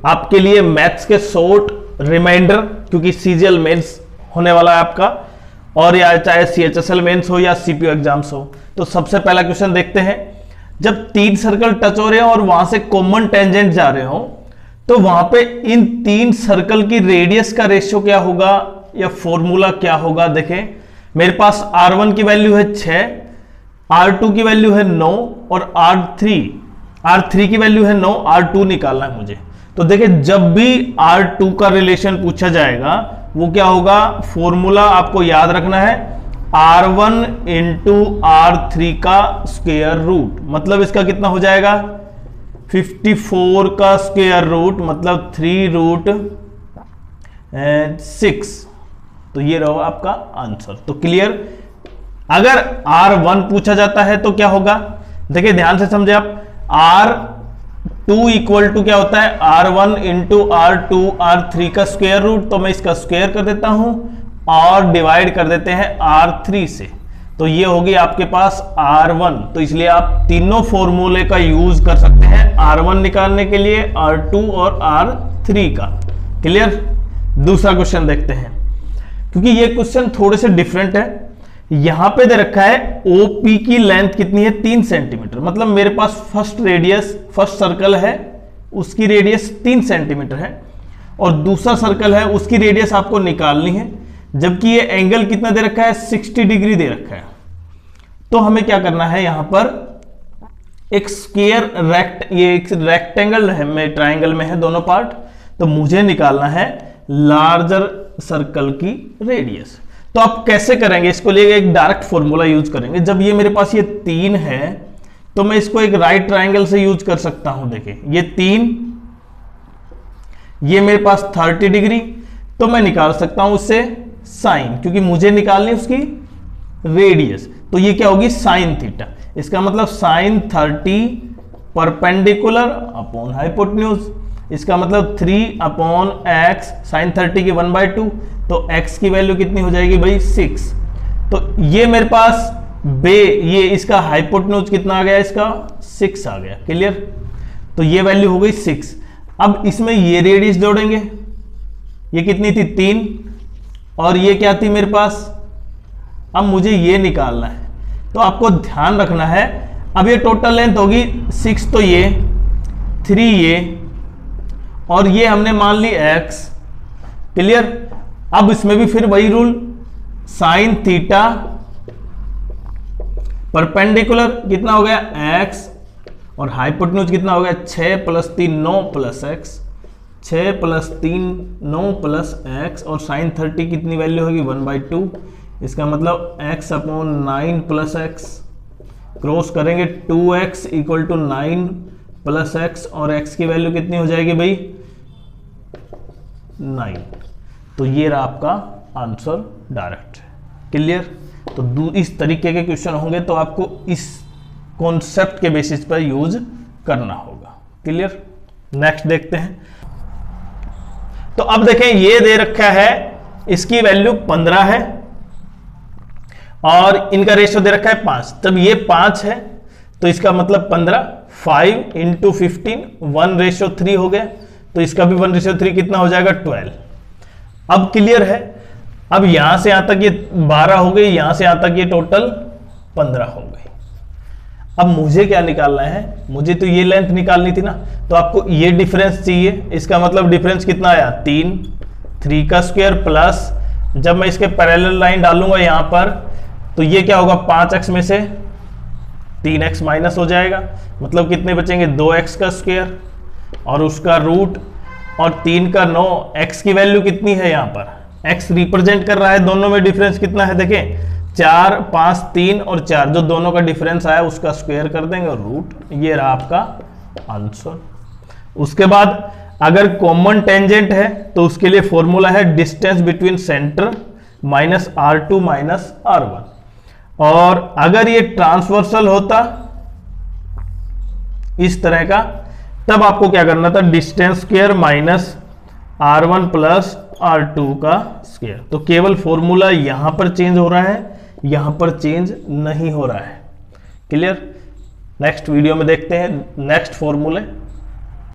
आपके लिए मैथ्स के शॉर्ट रिमाइंडर, क्योंकि सीजीएल मेंस होने वाला है आपका, और या चाहे सीएचएसएल मेंस हो या सीपीओ एग्जाम्स हो। तो सबसे पहला क्वेश्चन देखते हैं। जब 3 सर्कल टच हो रहे हो और वहां से कॉमन टेंजेंट जा रहे हो, तो वहां पे इन 3 सर्कल की रेडियस का रेशियो क्या होगा या फॉर्मूला क्या होगा। देखें, मेरे पास R1 की वैल्यू है 6, R2 की वैल्यू है 9 और R3 की वैल्यू है 9, R2 निकालना है मुझे। तो देखिए, जब भी R2 का रिलेशन पूछा जाएगा वो क्या होगा, फॉर्मूला आपको याद रखना है R1 इंटू R3 का स्क्वायर रूट, मतलब इसका कितना हो जाएगा 54 का स्क्वायर रूट, मतलब 3 रूट 6। तो ये रहो आपका आंसर। तो क्लियर। अगर R1 पूछा जाता है तो क्या होगा, देखिए ध्यान से समझे आप, R2 इक्वल टू क्या होता है R1 इंटू R2 R3 का स्क्वायर रूट। तो मैं इसका स्क्वायर कर देता हूं और डिवाइड कर देते हैं R3 से, तो ये होगी आपके पास R1। तो इसलिए आप तीनों फॉर्मूले का यूज कर सकते हैं R1 निकालने के लिए, R2 और R3 का। क्लियर। दूसरा क्वेश्चन देखते हैं, क्योंकि ये क्वेश्चन थोड़े से डिफरेंट है। यहां पे दे रखा है OP की लेंथ कितनी है 3 सेंटीमीटर, मतलब मेरे पास फर्स्ट सर्कल है उसकी रेडियस 3 सेंटीमीटर है और दूसरा सर्कल है उसकी रेडियस आपको निकालनी है, जबकि ये एंगल कितना दे रखा है 60 डिग्री दे रखा है। तो हमें क्या करना है, यहां पर एक स्क्वायर ये एक रेक्टेंगल है, में ट्राइंगल में है दोनों पार्ट, तो मुझे निकालना है लार्जर सर्कल की रेडियस। तो आप कैसे करेंगे, इसको लिए एक डायरेक्ट फॉर्मूला यूज करेंगे। जब ये मेरे पास ये 3 है तो मैं इसको एक राइट ट्राइंगल से यूज कर सकता हूं। देखिए ये 3, ये मेरे पास 30 डिग्री, तो मैं निकाल सकता हूं उससे साइन, क्योंकि मुझे निकालनी है उसकी रेडियस। तो ये क्या होगी साइन थीटा, इसका मतलब साइन 30 परपेंडिकुलर अपॉन हाइपोटेन्यूज, इसका मतलब 3 अपॉन x, साइन 30 की 1/2, तो x की वैल्यू कितनी हो जाएगी भाई 6। तो ये मेरे पास ये इसका हाइपोटेन्यूज कितना आ गया, इसका 6 आ गया। क्लियर। तो ये वैल्यू हो गई 6। अब इसमें ये रेडियस जोड़ेंगे, ये कितनी थी 3 और ये क्या थी मेरे पास, अब मुझे ये निकालना है। तो आपको ध्यान रखना है, अब ये टोटल लेंथ होगी 6, तो ये 3 ये और ये हमने मान ली x। क्लियर। अब इसमें भी फिर वही रूल, साइन थीटा परपेंडिकुलर कितना हो गया x और हाइपोटेन्यूज कितना हो गया 6 + 3 9 + x, 6 + 3 9 + x, और साइन 30 कितनी वैल्यू होगी 1/2, इसका मतलब x अपॉन 9 + x, क्रॉस करेंगे 2x = 9 + x, और x की वैल्यू कितनी हो जाएगी भाई 9। तो ये रहा आपका आंसर डायरेक्ट। क्लियर। तो इस तरीके के क्वेश्चन होंगे तो आपको इस कॉन्सेप्ट के बेसिस पर यूज करना होगा। क्लियर। नेक्स्ट देखते हैं। तो अब देखें, ये दे रखा है, इसकी वैल्यू 15 है और इनका रेशियो दे रखा है 5। तब ये 5 है तो इसका मतलब 15, 5 × 15 1/3 हो गया, तो इसका भी 1/3 कितना हो जाएगा 12। अब क्लियर है। अब यहां से यहां तक ये 12 हो गई, यहां से यहां तक ये टोटल 15 हो गई। अब मुझे क्या निकालना है, मुझे तो ये लेंथ निकालनी थी ना, तो आपको ये डिफरेंस चाहिए। इसका मतलब डिफरेंस कितना आया 3 का स्क्वायर प्लस, जब मैं इसके पैरेलल लाइन डालूंगा यहां पर, तो ये क्या होगा 5x में से 3x माइनस हो जाएगा, मतलब कितने बचेंगे 2x का स्क्वायर और उसका रूट और 3 का 9। x की वैल्यू कितनी है, यहां पर x रिप्रेजेंट कर रहा है, दोनों में डिफरेंस कितना है देखें 4 5 3 और 4, जो दोनों का डिफरेंस आया उसका स्क्वायर कर देंगे और रूट। ये रहा आपका आंसर। उसके बाद अगर कॉमन टेंजेंट है तो उसके लिए फॉर्मूला है distance between centre -r2 -r1, और अगर ये ट्रांसवर्सल होता इस तरह का, तब आपको क्या करना था डिस्टेंस स्क्वायर -r1 + r2 का स्क्वायर। तो केवल फॉर्मूला यहां पर चेंज हो रहा है, यहां पर चेंज नहीं हो रहा है। क्लियर। नेक्स्ट वीडियो में देखते हैं नेक्स्ट फॉर्मूले।